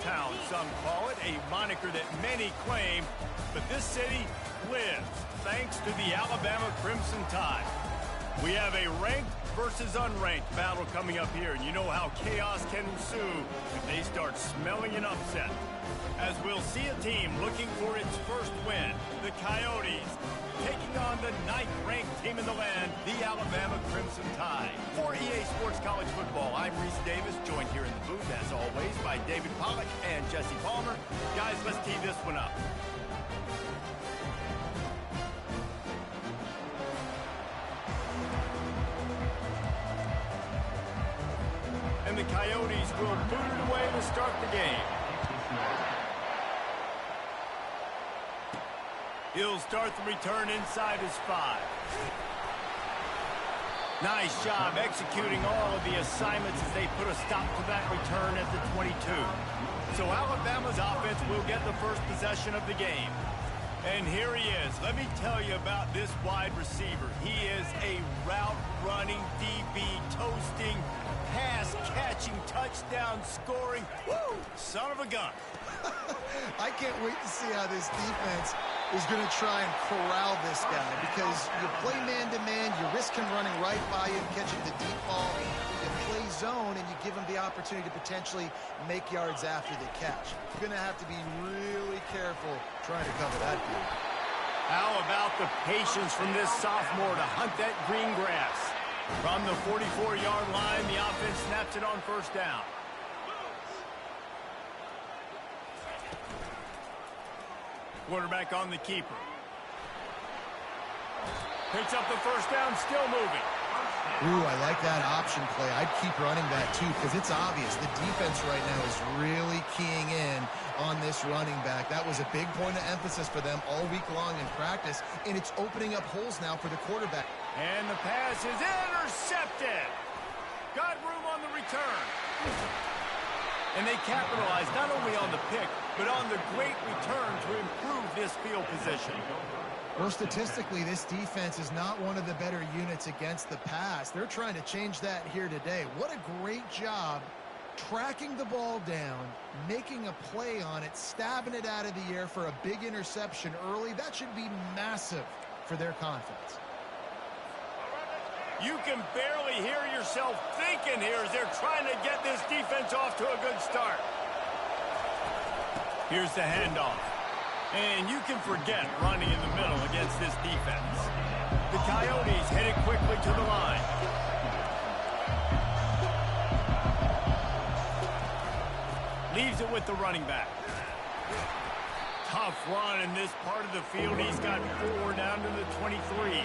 Town, some call it, a moniker that many claim, but this city lives thanks to the Alabama Crimson Tide. We have a ranked versus unranked battle coming up here, and you know how chaos can ensue if they start smelling an upset. As we'll see a team looking for its first win, the Coyotes, taking on the 9th-ranked team in the land, the Alabama Crimson Tide. For EA Sports College Football, I'm Reese Davis, joined here in the booth, as always, by David Pollack and Jesse Palmer. Guys, let's tee this one up. And the Coyotes will boot it away to start the game. He'll start the return inside his 5. Nice job executing all of the assignments as they put a stop to that return at the 22. So Alabama's offense will get the first possession of the game. And here he is. Let me tell you about this wide receiver. He is a route-running, DB, toasting, pass-catching, touchdown-scoring, woo, son of a gun. I can't wait to see how this defense is going to try and corral this guy, because you play man-to-man, you risk him running right by you, catching the deep ball. You play zone, and you give him the opportunity to potentially make yards after the catch. You're going to have to be really careful trying to cover that dude. How about the patience from this sophomore to hunt that green grass? From the 44-yard line, the offense snaps it on first down. Quarterback on the keeper. Picks up the first down, still moving. Ooh, I like that option play. I'd keep running that too, because it's obvious the defense right now is really keying in on this running back. That was a big point of emphasis for them all week long in practice, and it's opening up holes now for the quarterback. And the pass is intercepted. Got room on the return. And they capitalize not only on the pick, but on the great return to improve this field position. Well, statistically, this defense is not one of the better units against the pass. They're trying to change that here today. What a great job tracking the ball down, making a play on it, stabbing it out of the air for a big interception early. That should be massive for their confidence. You can barely hear yourself thinking here as they're trying to get this defense off to a good start. Here's the handoff. And you can forget running in the middle against this defense. The Coyotes headed quickly to the line. Leaves it with the running back. Tough run in this part of the field. He's got 4 down to the 23.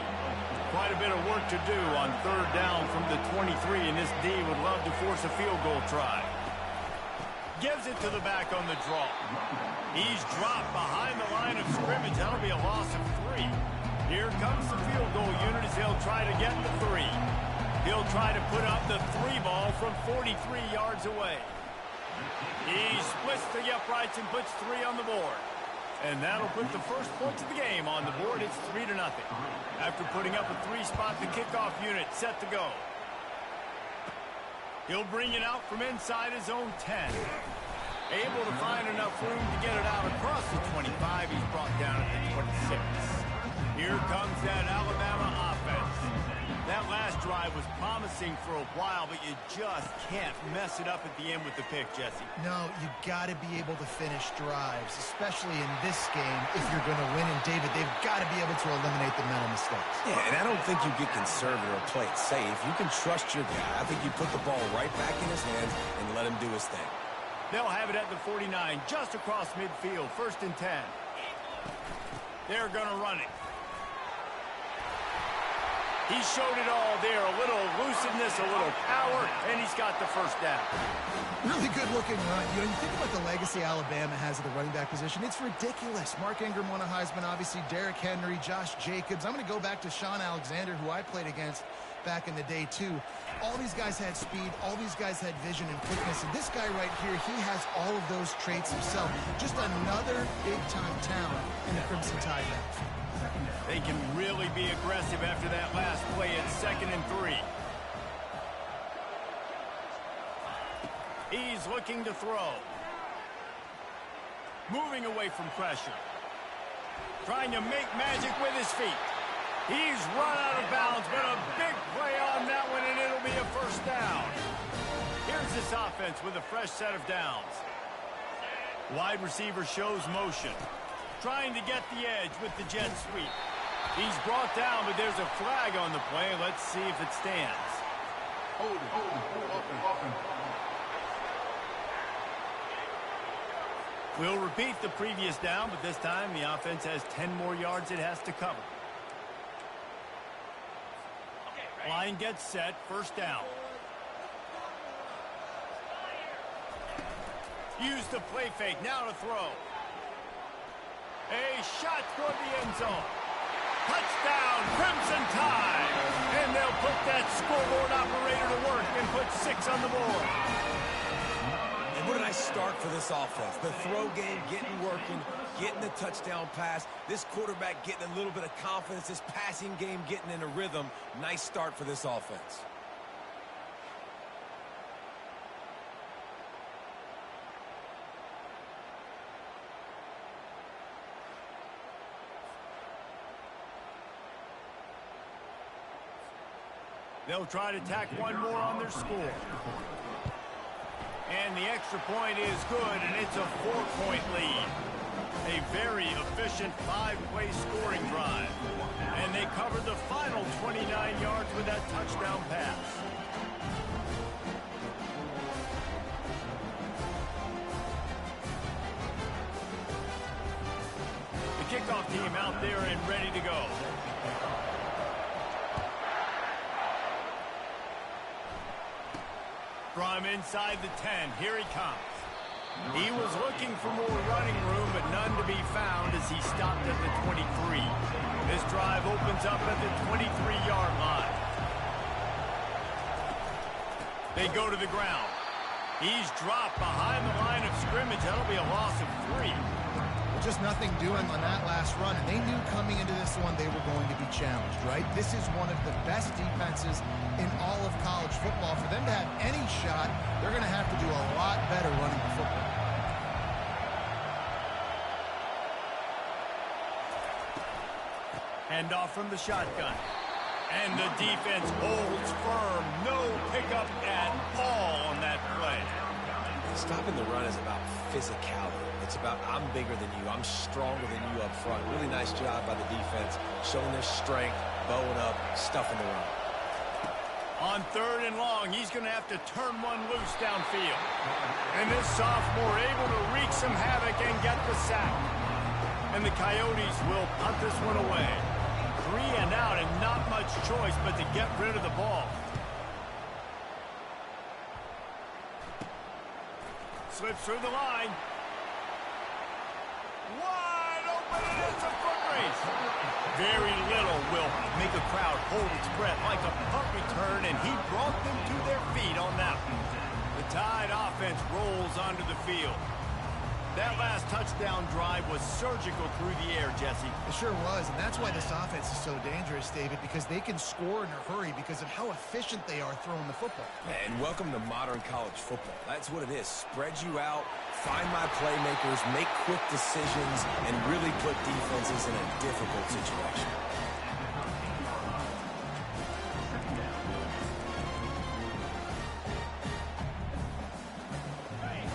Quite a bit of work to do on third down from the 23, and this D would love to force a field goal try. Gives it to the back on the draw. He's dropped behind the line of scrimmage. That'll be a loss of 3. Here comes the field goal unit as he'll try to get the 3. He'll try to put up the 3 ball from 43 yards away. He splits the uprights and puts 3 on the board. And that'll put the first points of the game on the board. It's 3-0. After putting up a 3-spot, the kickoff unit set to go. He'll bring it out from inside his own 10. Able to find enough room to get it out across the 25. He's brought down at the 26. Here comes that Alabama offense. That last drive was promising for a while, but you just can't mess it up at the end with the pick, Jesse. No, you got to be able to finish drives, especially in this game if you're going to win. And, David, they've got to be able to eliminate the mental mistakes. Yeah, and I don't think you get conservative or play it safe. You can trust your guy. I think you put the ball right back in his hands and let him do his thing. They'll have it at the 49, just across midfield, 1st and 10. They're going to run it. He showed it all there, a little elusiveness, a little power, and he's got the first down. Really good-looking run. You know, you think about the legacy Alabama has at the running back position. It's ridiculous. Mark Ingram won a Heisman, obviously. Derrick Henry, Josh Jacobs. I'm going to go back to Sean Alexander, who I played against back in the day, too. All these guys had speed. All these guys had vision and quickness. And this guy right here, he has all of those traits himself. Just another big-time talent in the Crimson Tide now. They can really be aggressive after that last play at 2nd and 3. He's looking to throw. moving away from pressure. Trying to make magic with his feet. He's run out of bounds, but a big play on that one, and it'll be a first down. Here's this offense with a fresh set of downs. Wide receiver shows motion. Trying to get the edge with the jet sweep. He's brought down, but there's a flag on the play. Let's see if it stands. We'll repeat the previous down, but this time the offense has 10 more yards it has to cover. Line gets set, first down. Use the play fake, now to throw. A shot toward the end zone. Touchdown, Crimson Tide! And they'll put that scoreboard operator to work and put 6 on the board. And what a nice start for this offense. The throw game getting working, getting the touchdown pass. This quarterback getting a little bit of confidence. This passing game getting in a rhythm. Nice start for this offense. They'll try to tack one more on their score. And the extra point is good, and it's a 4-point lead. A very efficient 5-play scoring drive. And they covered the final 29 yards with that touchdown pass. The kickoff team out there and ready to go. From inside the 10, here he comes. He was looking for more running room, but none to be found as he stopped at the 23. This drive opens up at the 23-yard line. They go to the ground. He's dropped behind the line of scrimmage. That'll be a loss of 3. Just nothing doing on that last run, and they knew coming into this one they were going to be challenged, right? This is one of the best defenses in all of college football. For them to have any shot, they're going to have to do a lot better running the football. Handoff from the shotgun. And the defense holds firm. No pickup at all on that play. Stopping the run is about physicality. It's about I'm bigger than you. I'm stronger than you up front. Really nice job by the defense, showing their strength, bowing up, stuffing the run. On 3rd and long, he's going to have to turn one loose downfield. And this sophomore able to wreak some havoc and get the sack. And the Coyotes will punt this one away. 3 and out and not much choice but to get rid of the ball. Slips through the line. Wide open, and it's a foot race. Very little will make a crowd hold its breath like a punt return, and he brought them to their feet on that one. The Tide offense rolls onto the field. That last touchdown drive was surgical through the air, Jesse. It sure was, and that's why this offense is so dangerous, David, because they can score in a hurry because of how efficient they are throwing the football. And welcome to modern college football. That's what it is. Spread you out, find my playmakers, make quick decisions, and really put defenses in a difficult situation.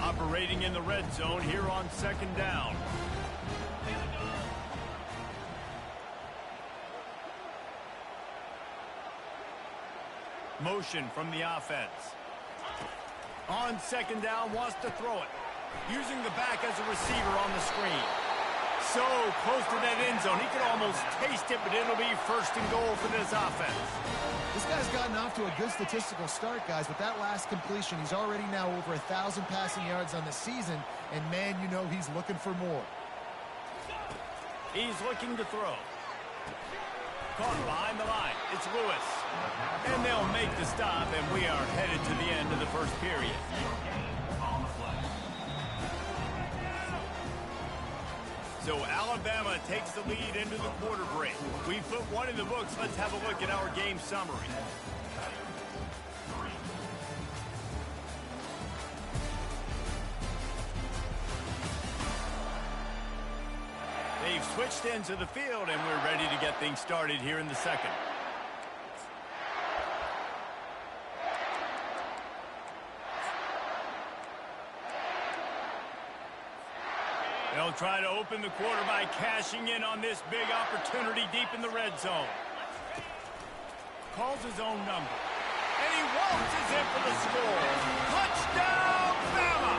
Operating in the red zone here on 2nd down. Motion from the offense. On 2nd down, wants to throw it. Using the back as a receiver on the screen. So close to that end zone. He could almost taste it, but it'll be 1st and goal for this offense. This guy's gotten off to a good statistical start, guys. With that last completion, he's already now over 1,000 passing yards on the season. And, man, you know he's looking for more. He's looking to throw. Caught behind the line. It's Lewis. And they'll make the stop, and we are headed to the end of the 1st period. So Alabama takes the lead into the quarter break. We've put one in the books. Let's have a look at our game summary. they've switched ends of the field, and we're ready to get things started here in the second. They'll try to open the quarter by cashing in on this big opportunity deep in the red zone. Calls his own number. And he waltzes in for the score. Touchdown, Bama!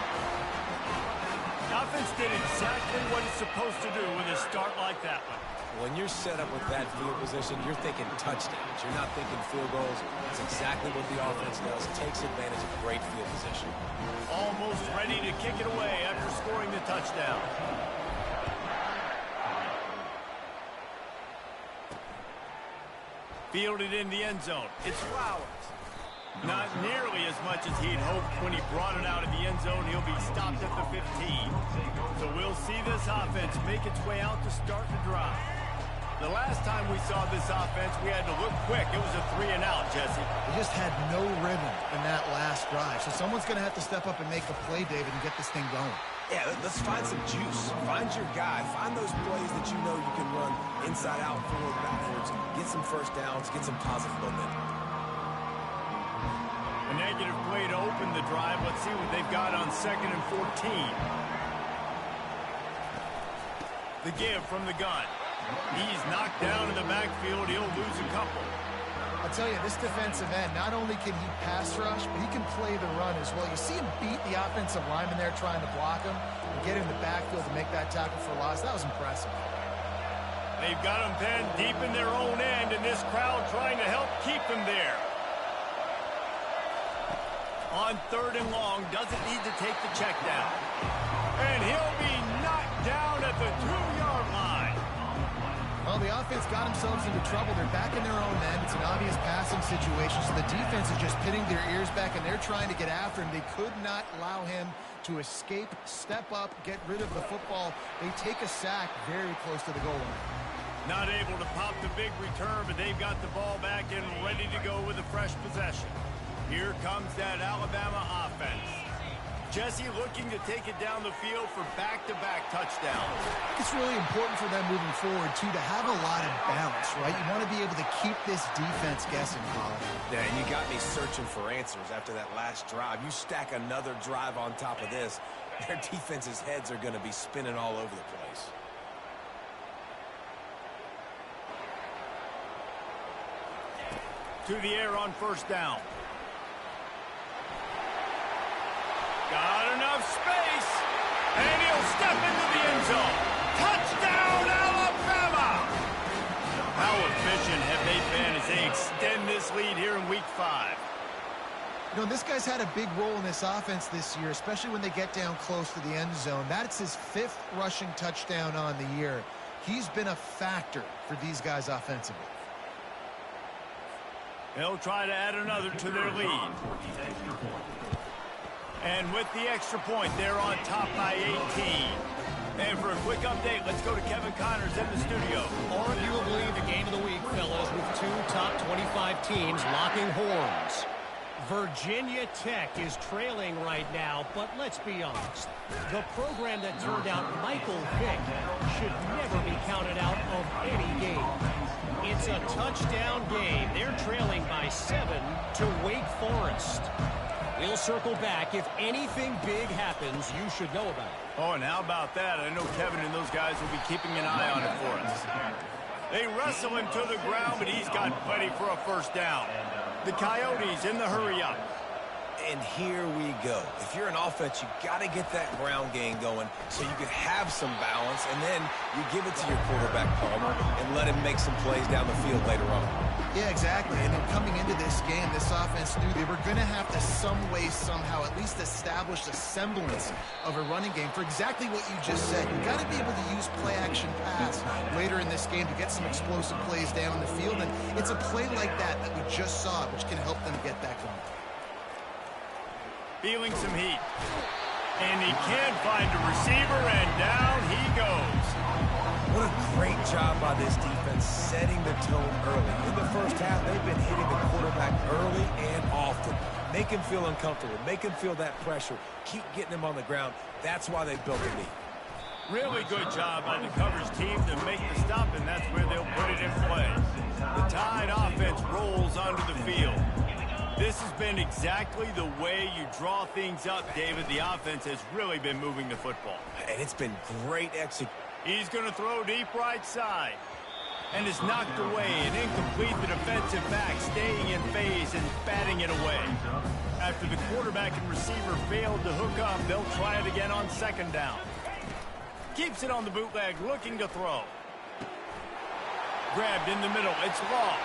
The offense did exactly what it's supposed to do with a start like that one. When you're set up with that field position, you're thinking touchdowns. You're not thinking field goals. That's exactly what the offense does. Takes advantage of great field position. Almost ready to kick it away after scoring the touchdown. Fielded in the end zone. It's Flowers. Not nearly as much as he'd hoped when he brought it out of the end zone. He'll be stopped at the 15. So we'll see this offense make its way out to start the drive. The last time we saw this offense, we had to look quick. It was a 3-and-out, Jesse. They just had no rhythm in that last drive. So someone's going to have to step up and make a play, David, and get this thing going. Yeah, let's find some juice. Find your guy. Find those plays that you know you can run inside out, forward, backwards. Get some first downs. Get some positive momentum. A negative play to open the drive. Let's see what they've got on 2nd and 14. The give from the gun. He's knocked down in the backfield. He'll lose a couple. I'll tell you, this defensive end, not only can he pass rush, but he can play the run as well. You see him beat the offensive lineman there trying to block him and get in the backfield to make that tackle for loss. That was impressive. They've got him pinned deep in their own end, and this crowd trying to help keep him there. On 3rd and long, doesn't need to take the check down. And he'll be knocked down at the 2-yard line. Well, the offense got themselves into trouble. They're back in their own end. It's an obvious passing situation, so the defense is just pinning their ears back, and they're trying to get after him. They could not allow him to escape, step up, get rid of the football. They take a sack very close to the goal line. Not able to pop the big return, but they've got the ball back and ready to go with a fresh possession. Here comes that Alabama offense. Jesse looking to take it down the field for back-to-back touchdowns. It's really important for them moving forward, too, to have a lot of balance, right? You want to be able to keep this defense guessing, Colin. Yeah, and you got me searching for answers after that last drive. You stack another drive on top of this, their defense's heads are going to be spinning all over the place. To the air on 1st down. Got enough space, and he'll step into the end zone. Touchdown, Alabama! How efficient have they been as they extend this lead here in Week 5? You know, this guy's had a big role in this offense this year, especially when they get down close to the end zone. That's his 5th rushing touchdown on the year. He's been a factor for these guys offensively. They'll try to add another to their lead. And with the extra point, they're on top by 18. And for a quick update, let's go to Kevin Connors in the studio. Arguably the game of the week, fellas, with 2 top 25 teams locking horns. Virginia Tech is trailing right now, but let's be honest. The program that turned out Michael Vick should never be counted out of any game. It's a touchdown game. They're trailing by 7 to Wake Forest. We'll circle back. If anything big happens, you should know about it. Oh, and how about that? I know Kevin and those guys will be keeping an eye on it for us. They wrestle him to the ground, but he's got plenty for a 1st down. The Coyotes in the hurry-up. And here we go. If you're an offense, you got to get that ground game going so you can have some balance, and then you give it to your quarterback, Palmer, and let him make some plays down the field later on. Yeah, exactly. And then coming into this game, this offense knew they were going to have to some way, somehow, at least establish a semblance of a running game for exactly what you just said. You've got to be able to use play-action pass later in this game to get some explosive plays down the field. And it's a play like that that we just saw, which can help them get that going. Feeling some heat. And he can't find a receiver, and down he goes. What a great job by this defense setting the tone early. In the first half, they've been hitting the quarterback early and often. Make him feel uncomfortable. Make him feel that pressure. Keep getting him on the ground. That's why they built the lead. Really good job by the coverage team to make the stop, and that's where they'll put it in play. The Tide offense rolls onto the field. This has been exactly the way you draw things up, David. The offense has really been moving the football. And it's been great execution. He's going to throw deep right side. And is knocked away and incomplete. The defensive back staying in phase and batting it away. After the quarterback and receiver failed to hook up, they'll try it again on second down. Keeps it on the bootleg, looking to throw. Grabbed in the middle. It's long.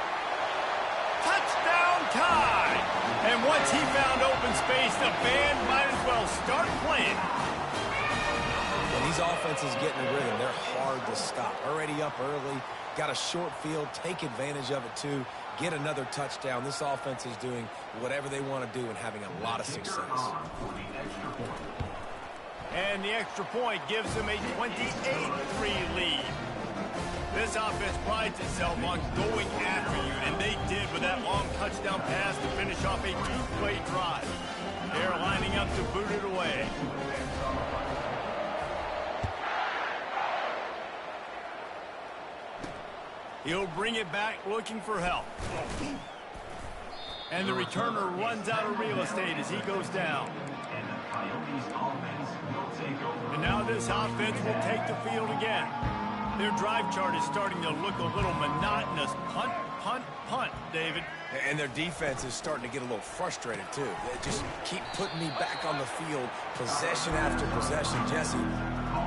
Touchdown Tide! And once he found open space, the band might as well start playing. When these offenses get in a rhythm, they're hard to stop. Already up early, got a short field, take advantage of it too, get another touchdown. This offense is doing whatever they want to do and having a lot of success. And the extra point gives them a 28-3 lead. This offense prides itself on going after you, and they did with that long touchdown pass to finish off a two-play drive. They're lining up to boot it away. He'll bring it back looking for help. And the returner runs out of real estate as he goes down. And now this offense will take the field again. Their drive chart is starting to look a little monotonous. Punt, punt, punt, David. And their defense is starting to get a little frustrated, too. They just keep putting me back on the field, possession after possession. Jesse,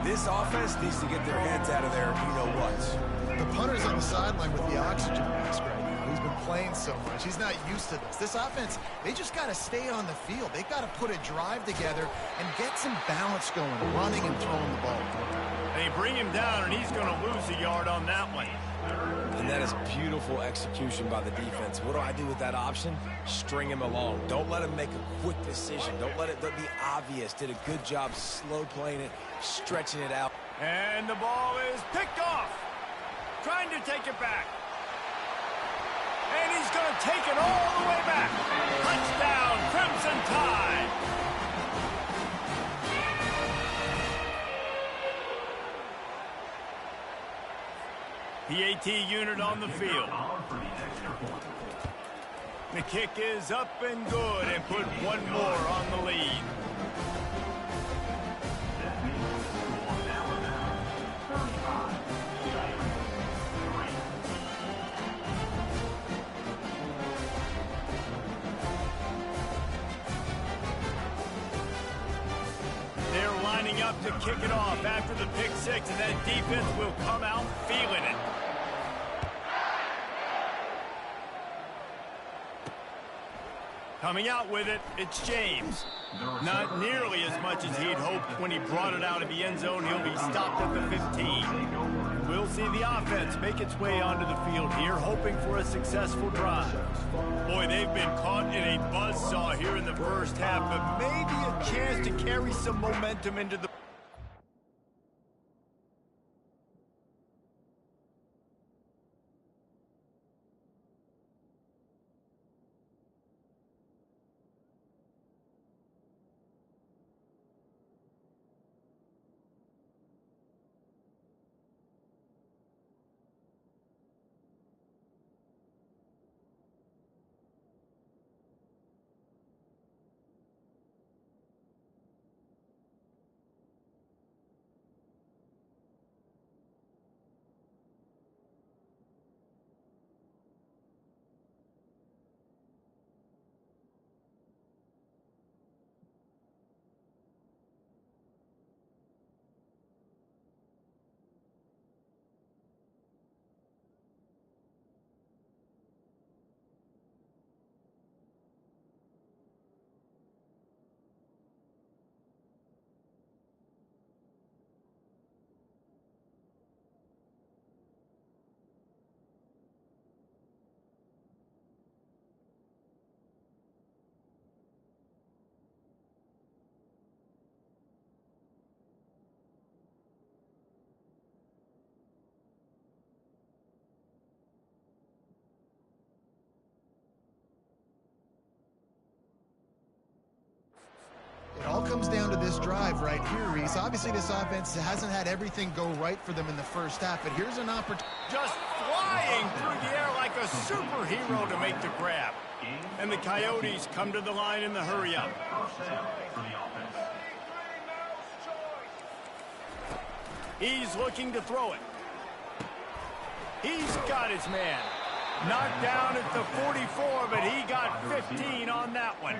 this offense needs to get their heads out of their you-know-whats. The punter's on the sideline with the oxygen mask right now. He's been playing so much. He's not used to this. This offense, they just got to stay on the field. They've got to put a drive together and get some balance going, running and throwing the ball. They bring him down, and he's going to lose a yard on that one. And that is beautiful execution by the defense. What do I do with that option? String him along. Don't let him make a quick decision. Don't let it be obvious. Did a good job slow playing it, stretching it out. And the ball is picked off. Trying to take it back. And he's going to take it all the way back. Touchdown, Crimson Tide. PAT unit on the field. The kick is up and good and put one more on the lead. They're lining up to kick it off after the pick six, and that defense will come out feeling it. Coming out with it, it's James. Not nearly as much as he'd hoped when he brought it out of the end zone. He'll be stopped at the 15. We'll see the offense make its way onto the field here, hoping for a successful drive. Boy, they've been caught in a buzzsaw here in the first half, but maybe a chance to carry some momentum into the this drive right here, Reese. Obviously, this offense hasn't had everything go right for them in the first half, but here's an opportunity. Just flying through the air like a superhero to make the grab. And the Coyotes come to the line in the hurry-up. He's looking to throw it. He's got his man. Knocked down at the 44, but he got 15 on that one.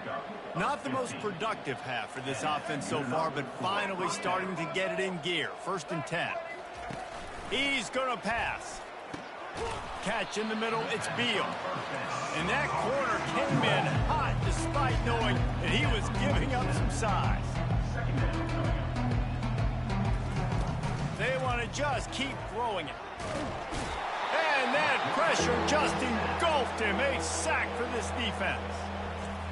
Not the most productive half for this offense so far, but finally starting to get it in gear. 1st and 10. He's going to pass. Catch in the middle, it's Beal. And that corner came in hot despite knowing that he was giving up some size. They want to just keep throwing it. And that pressure just engulfed him. A sack for this defense.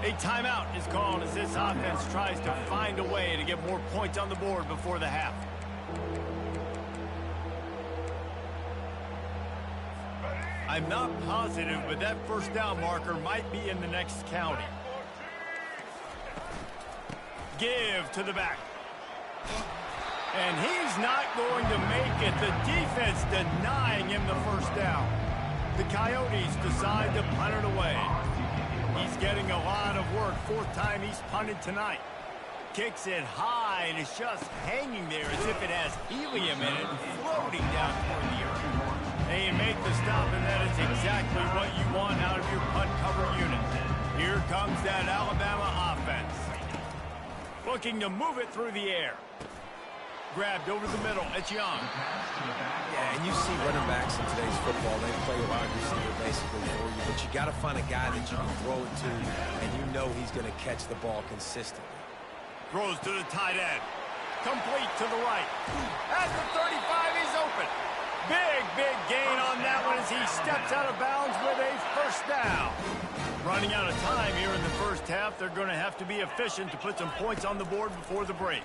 A timeout is called as this offense tries to find a way to get more points on the board before the half. I'm not positive, but that first down marker might be in the next county. Give to the back. And he's not going to make it. The defense denying him the first down. The Coyotes decide to punt it away. He's getting a lot of work. 4th time he's punted tonight. Kicks it high, and it's just hanging there as if it has helium in it, floating down toward the earth. They make the stop, and that is exactly what you want out of your punt cover unit. Here comes that Alabama offense. Looking to move it through the air. Grabbed over the middle. It's Young. Yeah, and you see running backs in today's football, they play a wide receiver basically for you, but you got to find a guy that you can throw it to, and you know he's going to catch the ball consistently. Throws to the tight end. Complete to the right. At the 35, he's open. Big gain on that one as he steps out of bounds with a first down. Running out of time here in the first half. They're going to have to be efficient to put some points on the board before the break.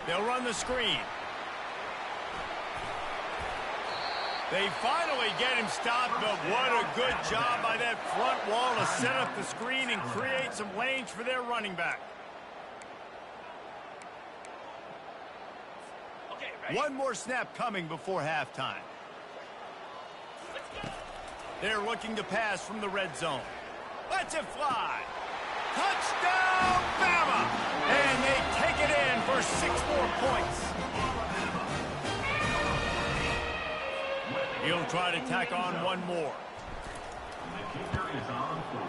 They'll run the screen. They finally get him stopped, but what a good job by that front wall to set up the screen and create some lanes for their running back. One more snap coming before halftime. They're looking to pass from the red zone. Lets it fly. Touchdown, Bama! And they take it in for 6 more points. He'll try to tack on one more.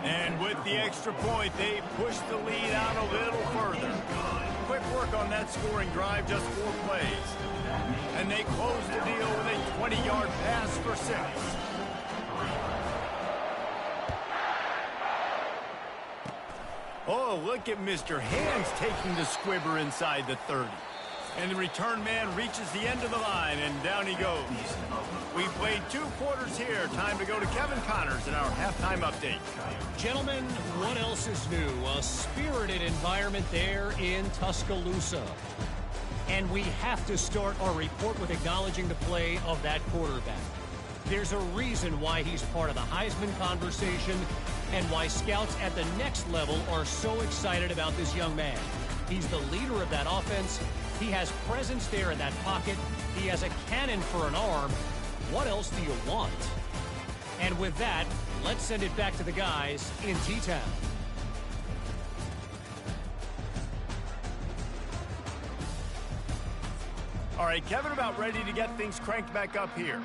And with the extra point, they push the lead out a little further. Quick work on that scoring drive, just 4 plays. And they close the deal with a 20-yard pass for 6. Oh, look at Mr. Hands taking the squibber inside the 30. And the return man reaches the end of the line, and down he goes. We've played 2 quarters here. Time to go to Kevin Connors in our halftime update. Gentlemen, what else is new? A spirited environment there in Tuscaloosa. And we have to start our report with acknowledging the play of that quarterback. There's a reason why he's part of the Heisman conversation and why scouts at the next level are so excited about this young man. He's the leader of that offense. He has presence there in that pocket. He has a cannon for an arm. What else do you want? And with that, let's send it back to the guys in T-Town. All right, Kevin about ready to get things cranked back up here.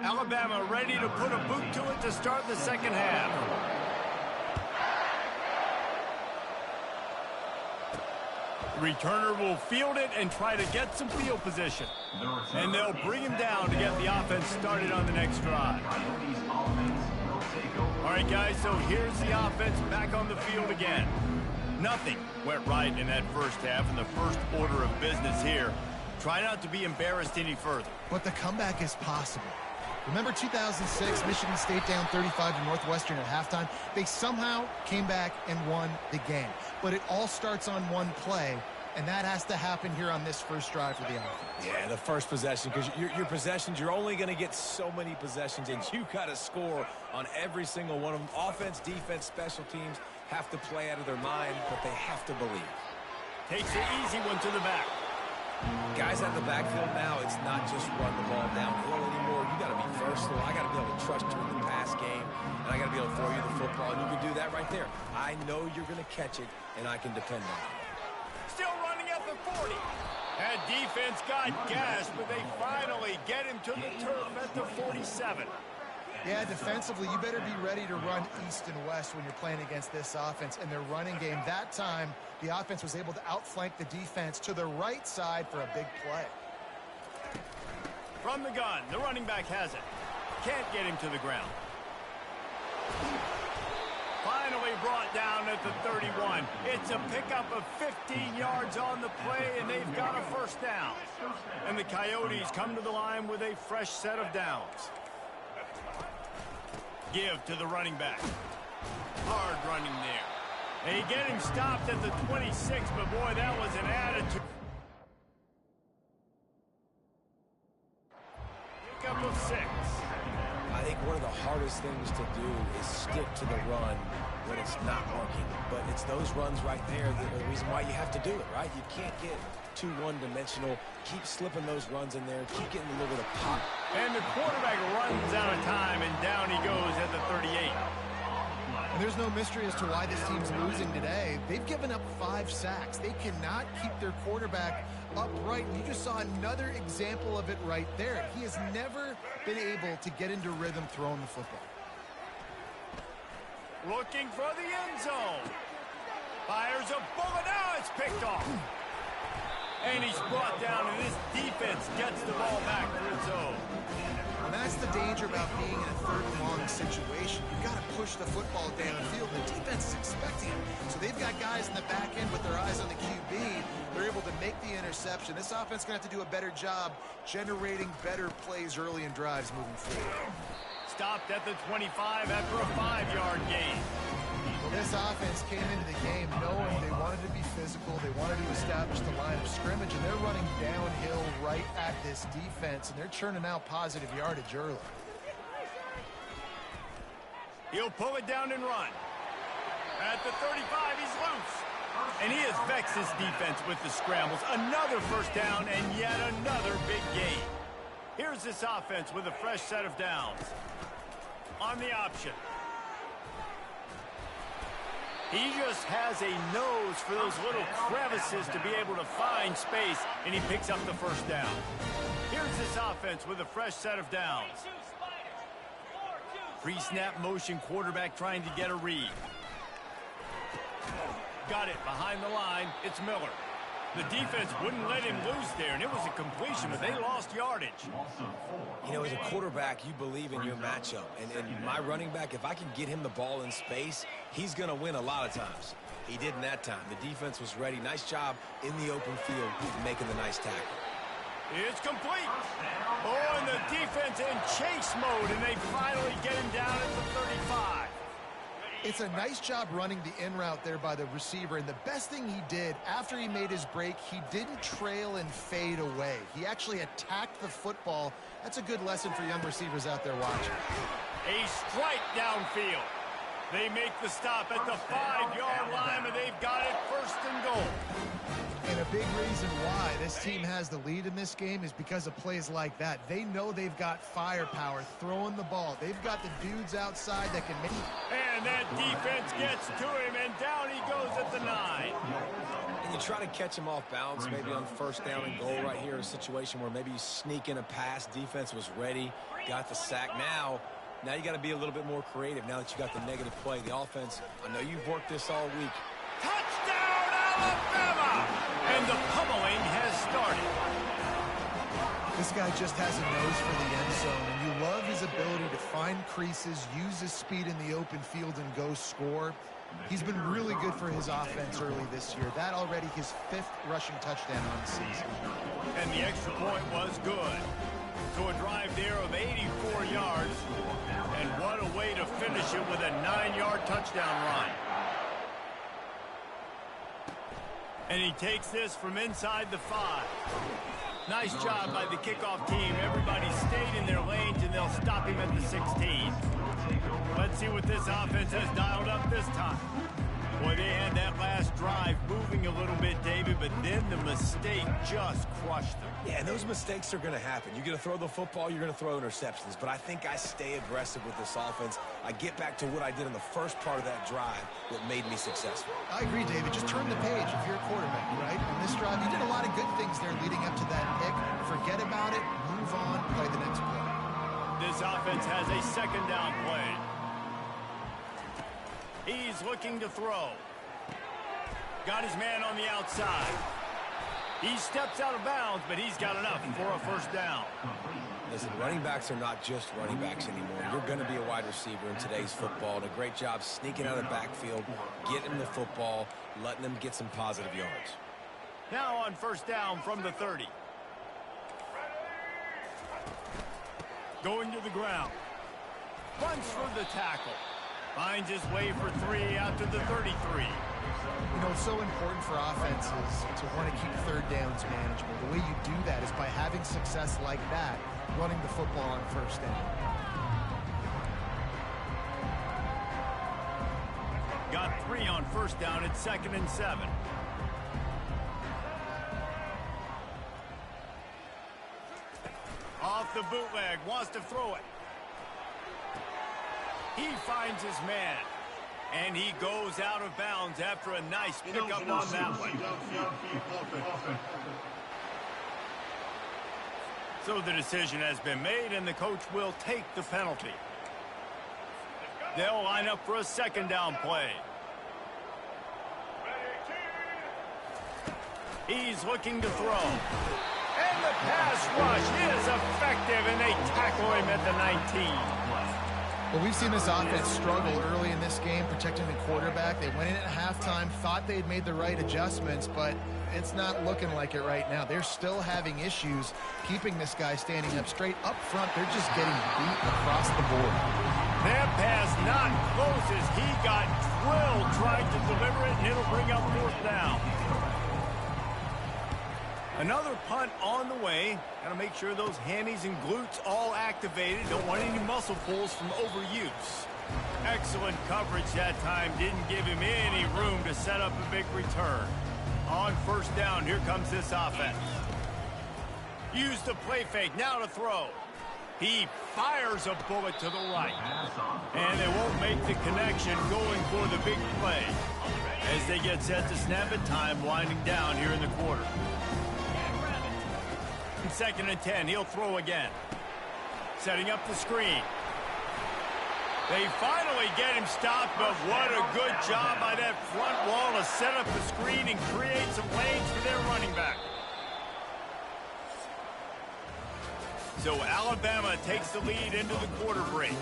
Alabama ready to put a boot to it to start the second half. The returner will field it and try to get some field position. And they'll bring him down to get the offense started on the next drive. All right, guys, so here's the offense back on the field again. Nothing went right in that first half, and the first order of business here. Try not to be embarrassed any further. But the comeback is possible. Remember 2006, Michigan State down 35 to Northwestern at halftime? They somehow came back and won the game. But it all starts on one play, and that has to happen here on this first drive for the offense. Yeah, the first possession, because your possessions, you're only going to get so many possessions, and you got to score on every single one of them. Offense, defense, special teams, have to play out of their mind, but they have to believe. Takes the easy one to the back. Guys out of the backfield now, it's not just run the ball downhill anymore. You got to be versatile. I got to be able to trust you in the pass game, and I got to be able to throw you the football, and you can do that right there. I know you're going to catch it, and I can depend on it. Still running at the 40. That defense got gas, but they finally get him to the turf at the 47. Yeah, defensively, you better be ready to run east and west when you're playing against this offense and their running game. That time, the offense was able to outflank the defense to the right side for a big play. From the gun, the running back has it. Can't get him to the ground. Finally brought down at the 31. It's a pickup of 15 yards on the play, and they've got a first down. And the Coyotes come to the line with a fresh set of downs. Give to the running back. Hard running there. They get him stopped at the 26, but boy, that was an attitude. Pickup of 6. I think one of the hardest things to do is stick to the run when it's not working. But it's those runs right there that are the reason why you have to do it, right? You can't get too one-dimensional. Keep slipping those runs in there. Keep getting a little bit of pop. And the quarterback runs out of time, and down he goes at the 38. And there's no mystery as to why this team's losing today. They've given up 5 sacks. They cannot keep their quarterback upright. You just saw another example of it right there. He has never been able to get into rhythm throwing the football. Looking for the end zone. Fires a bullet. Now it's picked off. And he's brought down, and this defense gets the ball back for its own. And that's the danger about being in a third and long situation. You've got to push the football downfield. The defense is expecting it. So they've got guys in the back end with their eyes on the QB. They're able to make the interception. This offense is going to have to do a better job generating better plays early in drives moving forward. Stopped at the 25 after a 5-yard gain. Well, this offense came into the game knowing they wanted to be physical. They wanted to establish the line of scrimmage, and they're running downhill right at this defense, and they're churning out positive yardage early. He'll pull it down and run. At the 35, he's loose. And he has vexed his defense with the scrambles. Another first down and yet another big gain. Here's this offense with a fresh set of downs. On the option. He just has a nose for those little crevices to be able to find space, and he picks up the first down. Here's this offense with a fresh set of downs. Pre-snap motion quarterback trying to get a read. Got it behind the line. It's Miller. The defense wouldn't let him loose there, and it was a completion, but they lost yardage. You know, as a quarterback, you believe in your matchup. And my running back, if I can get him the ball in space, he's going to win a lot of times. He did in that time. The defense was ready. Nice job in the open field making the nice tackle. It's complete. Oh, and the defense in chase mode, and they finally get him down at the 35. It's a nice job running the in route there by the receiver, and the best thing he did after he made his break, he didn't trail and fade away. He actually attacked the football. That's a good lesson for young receivers out there watching. A strike downfield. They make the stop at the 5-yard line, and they've got it first and goal. And a big reason why this team has the lead in this game is because of plays like that. They know they've got firepower throwing the ball. They've got the dudes outside that can make it. And that defense gets to him, and down he goes at the 9. And you try to catch him off balance, maybe on first down and goal right here, a situation where maybe you sneak in a pass. Defense was ready, got the sack. Now you got to be a little bit more creative now that you got the negative play. The offense, I know you've worked this all week. Touchdown, Alabama! And the pummeling has started. This guy just has a nose for the end zone, and you love his ability to find creases, use his speed in the open field, and go score. He's been really good for his offense early this year. That already his 5th rushing touchdown on the season. And the extra point was good. So a drive there of 84 yards. And what a way to finish it with a 9-yard touchdown run. And he takes this from inside the 5. Nice job by the kickoff team. Everybody stayed in their lanes, and they'll stop him at the 16. Let's see what this offense has dialed up this time. Boy, they had that last drive moving a little bit, David, but then the mistake just crushed them. Yeah, and those mistakes are going to happen. You're going to throw the football, you're going to throw interceptions. But I think I stay aggressive with this offense. I get back to what I did in the first part of that drive that made me successful. I agree, David. Just turn the page if you're a quarterback, right? On this drive, you did a lot of good things there leading up to that pick. Forget about it, move on, play the next play. This offense has a second down play. He's looking to throw. Got his man on the outside. He steps out of bounds, but he's got enough for a first down. Listen, running backs are not just running backs anymore. You're going to be a wide receiver in today's football. And a great job sneaking out of the backfield, getting the football, letting them get some positive yards. Now on first down from the 30. Going to the ground. Punts for the tackle. Finds his way for 3 out to the 33. You know, it's so important for offenses to want to keep third downs manageable. The way you do that is by having success like that, running the football on first down. Got 3 on first down at 2nd and 7. Off the bootleg, wants to throw it. He finds his man. And he goes out of bounds after a nice pickup on that one. So the decision has been made, and the coach will take the penalty. They'll line up for a second down play. He's looking to throw. And the pass rush is effective, and they tackle him at the 19. Well, we've seen this offense struggle early in this game protecting the quarterback. They went in at halftime, thought they'd made the right adjustments, but it's not looking like it right now. They're still having issues keeping this guy standing up straight. Up front, they're just getting beat across the board. That pass not close as he got drilled trying to deliver it, and it'll bring up fourth down. Another punt on the way. Got to make sure those hammies and glutes all activated. Don't want any muscle pulls from overuse. Excellent coverage that time. Didn't give him any room to set up a big return. On first down, here comes this offense. Use the play fake. Now to throw. He fires a bullet to the right. And they won't make the connection going for the big play. As they get set to snap it, time winding down here in the quarter. 2nd and 10, he'll throw again. Setting up the screen. They finally get him stopped, but what a good job by that front wall to set up the screen and create some lanes for their running back. So Alabama takes the lead into the quarter break.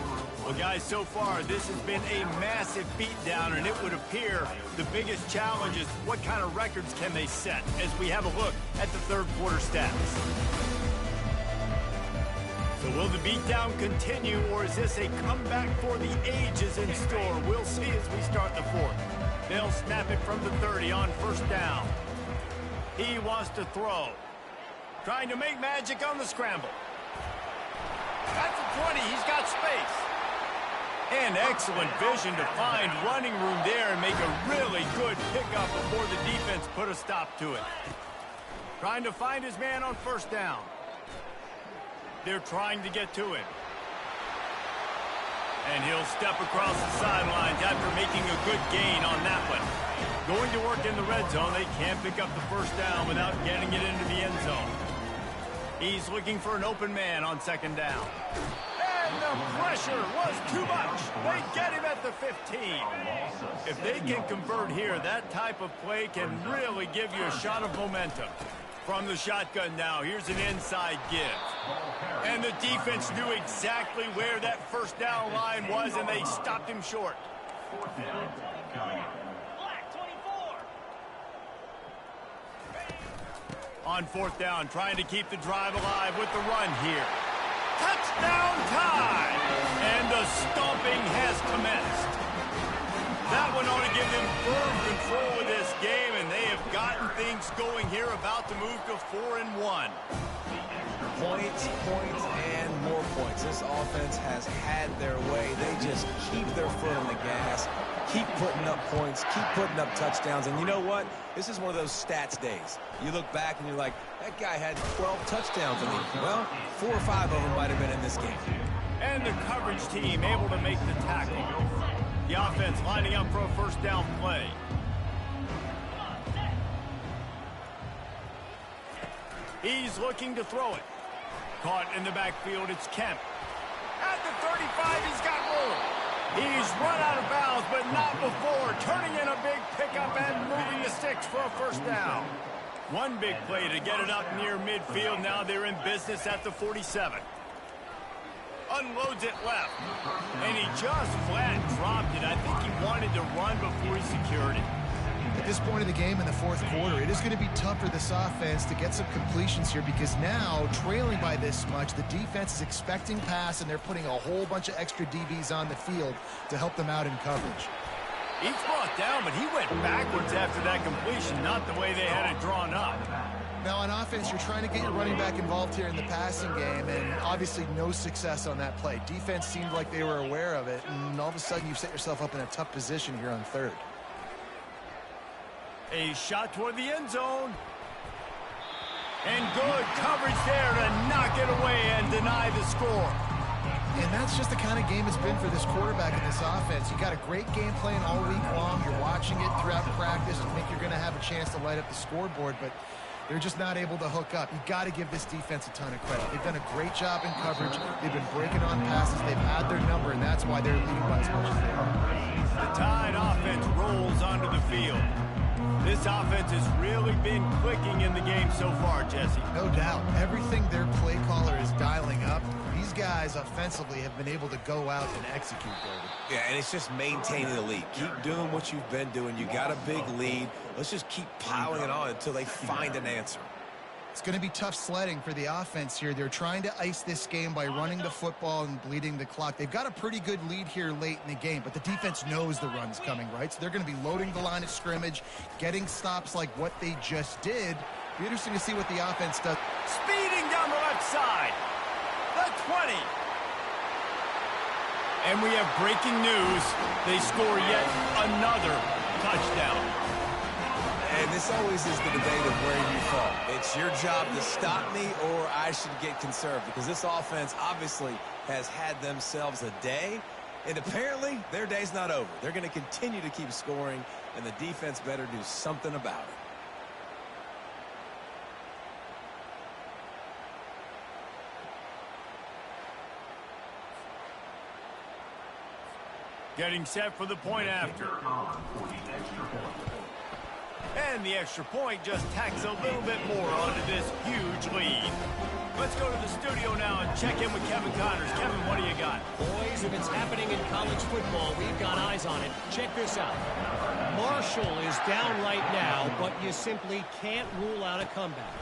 Well, guys, so far this has been a massive beatdown, and it would appear the biggest challenge is what kind of records can they set as we have a look at the third quarter stats. So will the beatdown continue, or is this a comeback for the ages in store? We'll see as we start the fourth. They'll snap it from the 30 on first down. He wants to throw. Trying to make magic on the scramble. That's a 20. He's got space. And excellent vision to find running room there and make a really good pickup before the defense put a stop to it. Trying to find his man on first down. They're trying to get to him. And he'll step across the sidelines after making a good gain on that one. Going to work in the red zone. They can't pick up the first down without getting it into the end zone. He's looking for an open man on second down. And the pressure was too much. They get him at the 15. If they can convert here, that type of play can really give you a shot of momentum. From the shotgun now, here's an inside give. And the defense knew exactly where that first down line was, and they stopped him short. Fourth down, coming up. On fourth down, trying to keep the drive alive with the run here. Touchdown time! And the stomping has commenced. That one ought to give them firm control of this game, and they have gotten things going here, about to move to 4-1. Points, points, and more points. This offense has had their way. They just keep their foot on the gas, keep putting up points, keep putting up touchdowns. And you know what? This is one of those stats days. You look back and you're like, that guy had 12 touchdowns. I mean, well, 4 or 5 of them might have been in this game. And the coverage team able to make the tackle. The offense lining up for a first down play. He's looking to throw it. Caught in the backfield, it's Kemp. At the 35, he's got room. He's run out of bounds, but not before. Turning in a big pickup and moving the sticks for a first down. One big play to get it up near midfield. Now they're in business at the 47. Unloads it left. And he just flat dropped it. I think he wanted to run before he secured it. At this point in the game in the fourth quarter, it is going to be tough for this offense to get some completions here because now, trailing by this much, the defense is expecting pass, and they're putting a whole bunch of extra DBs on the field to help them out in coverage. He's brought down, but he went backwards after that completion, not the way they had it drawn up. Now, on offense, you're trying to get your running back involved here in the passing game, and obviously no success on that play. Defense seemed like they were aware of it, and all of a sudden you've set yourself up in a tough position here on third. A shot toward the end zone. And good coverage there to knock it away and deny the score. And that's just the kind of game it's been for this quarterback in this offense. You got a great game plan all week long. You're watching it throughout practice. You think you're going to have a chance to light up the scoreboard, but they're just not able to hook up. You got to give this defense a ton of credit. They've done a great job in coverage. They've been breaking on passes. They've had their number, and that's why they're leading by as much as they are. The Tide offense rolls onto the field. This offense has really been clicking in the game so far, Jesse. No doubt. Everything their play caller is dialing up, these guys offensively have been able to go out and execute, David. Yeah, and it's just maintaining the lead. Keep doing what you've been doing. You got a big lead. Let's just keep piling it on until they find an answer. It's going to be tough sledding for the offense here. They're trying to ice this game by running the football and bleeding the clock. They've got a pretty good lead here late in the game, but the defense knows the run's coming, right? So they're going to be loading the line of scrimmage, getting stops like what they just did. Be interesting to see what the offense does. Speeding down the left side. The 20. And we have breaking news. They score yet another touchdown. And this always is the debate of where you fall. It's your job to stop me, or I should get conserved, because this offense obviously has had themselves a day, and apparently their day's not over. They're going to continue to keep scoring, and the defense better do something about it. Getting set for the point after. And the extra point just tacks a little bit more onto this huge lead. Let's go to the studio now and check in with Kevin Connors. Kevin, what do you got? Boys, if it's happening in college football, we've got eyes on it. Check this out. Marshall is down right now, but you simply can't rule out a comeback.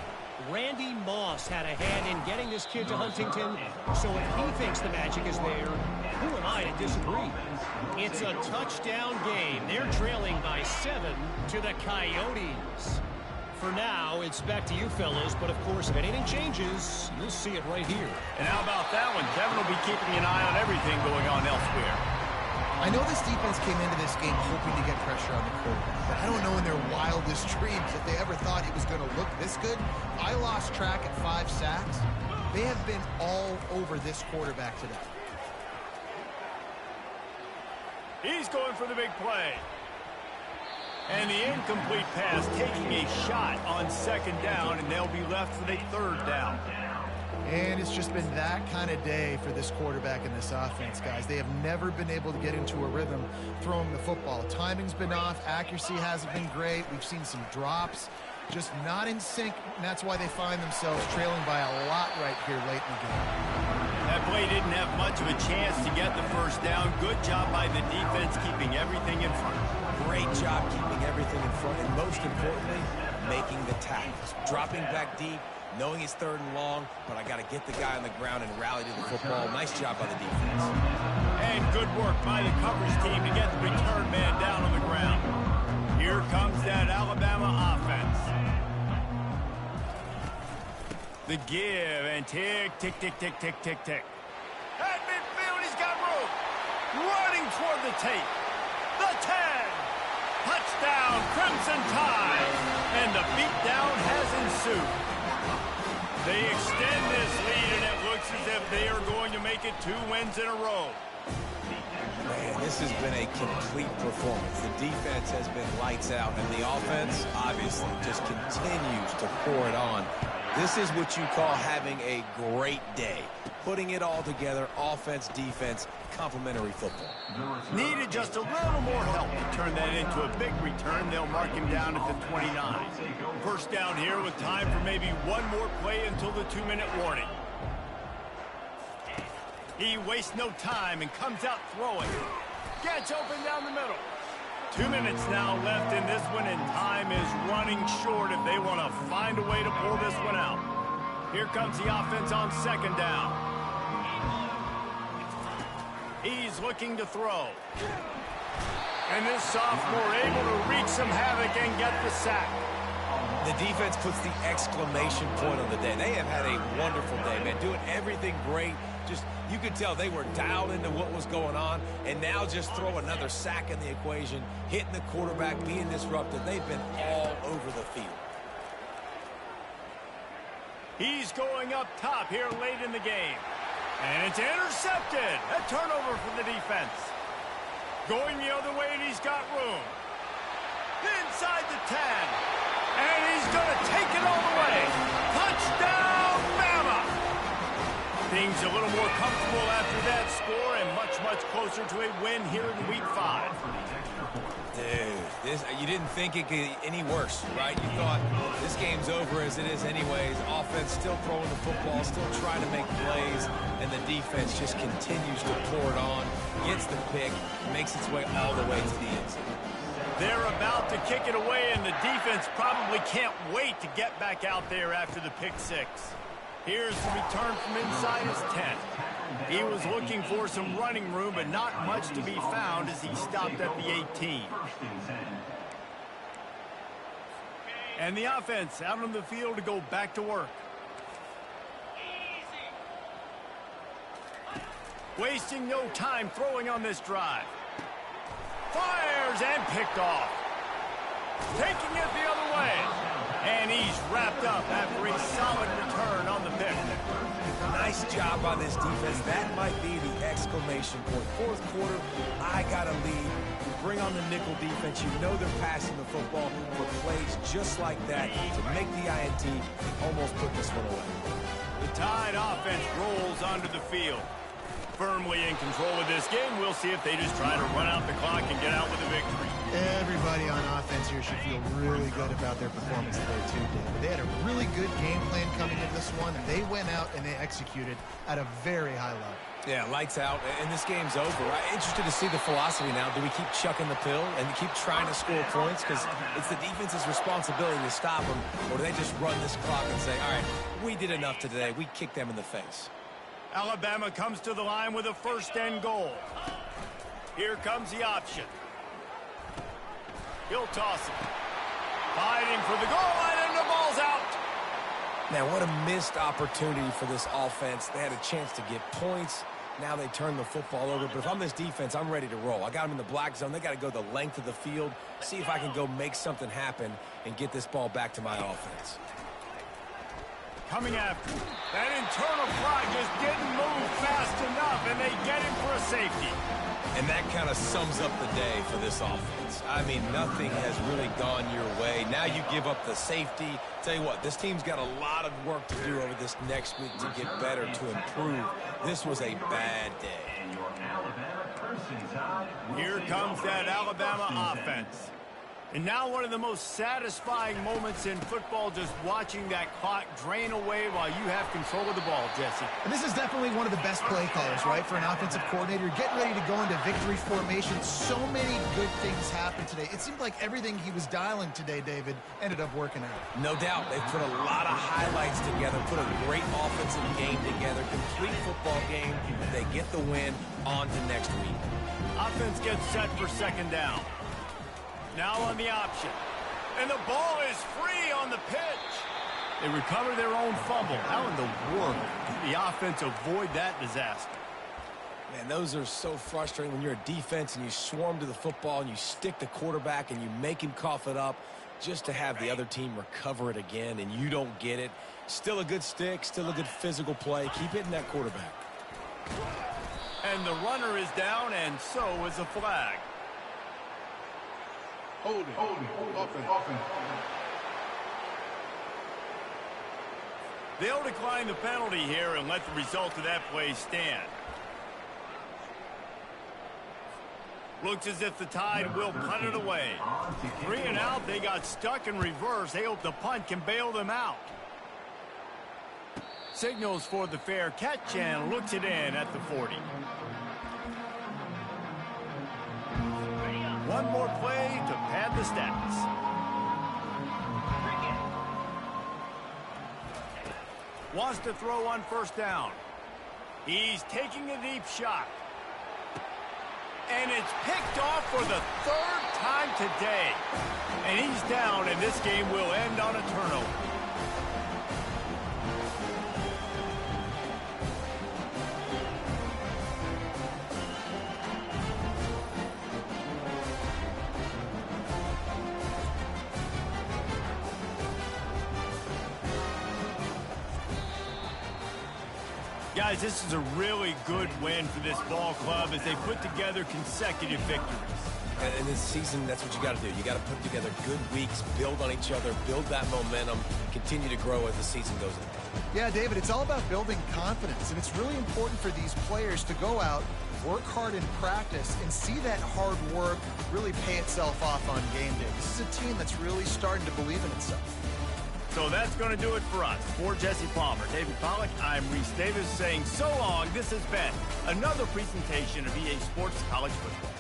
Randy Moss had a hand in getting this kid to Huntington, so if he thinks the magic is there, who am I to disagree? It's a touchdown game. They're trailing by 7 to the Coyotes. For now, it's back to you fellas, but of course, if anything changes, you'll see it right here. And how about that one? Kevin will be keeping an eye on everything going on elsewhere. I know this defense came into this game hoping to get pressure on the quarterback, but I don't know in their wildest dreams if they ever thought he was going to look this good. I lost track at 5 sacks. They have been all over this quarterback today. He's going for the big play. And the incomplete pass taking a shot on second down, and they'll be left with a third down. And it's just been that kind of day for this quarterback and this offense, guys. They have never been able to get into a rhythm throwing the football. Timing's been off. Accuracy hasn't been great. We've seen some drops. Just not in sync, and that's why they find themselves trailing by a lot right here late in the game. That play didn't have much of a chance to get the first down. Good job by the defense keeping everything in front. Great job keeping everything in front, and most importantly, making the tackles. Dropping back deep, knowing it's 3rd and long, but I got to get the guy on the ground and rally to the football. Nice job by the defense. And good work by the coverage team to get the return man down on the ground. Here comes that Alabama offense. The give and tick, tick, tick, tick, tick, tick, tick. At midfield, he's got room. Running toward the tape. The 10. Touchdown, Crimson Tide. And the beatdown has ensued. They extend this lead, and it looks as if they are going to make it 2 wins in a row. Man, this has been a complete performance. The defense has been lights out, and the offense, obviously, just continues to pour it on. This is what you call having a great day. Putting it all together, offense, defense, complementary football. Needed just a little more help to turn that into a big return. They'll mark him down at the 29. First down here with time for maybe one more play until the 2-minute warning. He wastes no time and comes out throwing. Gets open down the middle. 2 minutes now left in this one, and time is running short if they want to find a way to pull this one out. Here comes the offense on second down. He's looking to throw. And this sophomore able to wreak some havoc and get the sack. The defense puts the exclamation point on the day. They have had a wonderful day, man. Doing everything great. Just, you could tell they were dialed into what was going on, and now just throw another sack in the equation, hitting the quarterback, being disruptive. They've been all over the field. He's going up top here late in the game. And it's intercepted. A turnover for the defense. Going the other way, and he's got room. Inside the 10. And he's going to take it all the way. Touchdown, Bama! Things a little more comfortable after that score, and much, much closer to a win here in Week 5. Dude, you didn't think it could get any worse, right? You thought this game's over as it is anyways. Offense still throwing the football, still trying to make plays, and the defense just continues to pour it on, gets the pick, makes its way all the way to the end zone. They're about to kick it away, and the defense probably can't wait to get back out there after the pick six. Here's the return from inside his 10. He was looking for some running room, but not much to be found as he stopped at the 18. And the offense out on the field to go back to work. Wasting no time throwing on this drive. Fires and picked off. Taking it the other way. And he's wrapped up after a solid return on the pick. Nice job on this defense. That might be the exclamation point. Fourth quarter, I got a lead. You bring on the nickel defense. You know they're passing the football for plays just like that to make the INT and almost put this one away. The Tide offense rolls onto the field. Firmly in control of this game. We'll see if they just try to run out the clock and get out with a victory. Everybody on offense here should feel really good about their performance today, too, David. They had a really good game plan coming into this one, and they went out and they executed at a very high level. Yeah, lights out, and this game's over. I'm interested to see the philosophy now. Do we keep chucking the pill and keep trying to score points? Because it's the defense's responsibility to stop them, or do they just run this clock and say, all right, we did enough today. We kicked them in the face. Alabama comes to the line with a first and goal. Here comes the option. He'll toss it. Fighting for the goal line, and the ball's out. Man, what a missed opportunity for this offense. They had a chance to get points. Now they turn the football over. But if I'm this defense, I'm ready to roll. I got them in the black zone. They got to go the length of the field, see if I can go make something happen and get this ball back to my offense. Coming after. That internal fly just didn't move fast enough, and they get him for a safety. And that kind of sums up the day for this offense. I mean, nothing has really gone your way. Now you give up the safety. Tell you what, this team's got a lot of work to do over this next week to get better, to improve. This was a bad day. Here comes that Alabama offense. And now one of the most satisfying moments in football, just watching that clock drain away while you have control of the ball, Jesse. And this is definitely one of the best play callers, right, for an offensive coordinator. Getting ready to go into victory formation. So many good things happened today. It seemed like everything he was dialing today, David, ended up working out. No doubt. They put a lot of highlights together, put a great offensive game together, complete football game. They get the win. On to next week. Offense gets set for second down. Now on the option. And the ball is free on the pitch. They recover their own fumble. How in the world did the offense avoid that disaster? Man, those are so frustrating when you're a defense and you swarm to the football and you stick the quarterback and you make him cough it up just to have the other team recover it again and you don't get it. Still a good stick, still a good physical play. Keep hitting that quarterback. And the runner is down, and so is a flag. Holding. Offense. They'll decline the penalty here and let the result of that play stand. Looks as if the Tide will punt it away. 3 and out, they got stuck in reverse. They hope the punt can bail them out. Signals for the fair catch and looks it in at the 40. One more play to pad the stats. Wants to throw on first down. He's taking a deep shot. And it's picked off for the 3rd time today. And he's down, and this game will end on a turnover. Guys, this is a really good win for this ball club as they put together consecutive victories. And this season, that's what you got to do. You got to put together good weeks, build on each other, build that momentum, continue to grow as the season goes on. Yeah, David, it's all about building confidence, and it's really important for these players to go out, work hard in practice, and see that hard work really pay itself off on game day. This is a team that's really starting to believe in itself. So that's going to do it for us. For Jesse Palmer, David Pollack, I'm Reese Davis saying so long. This has been another presentation of EA Sports College Football.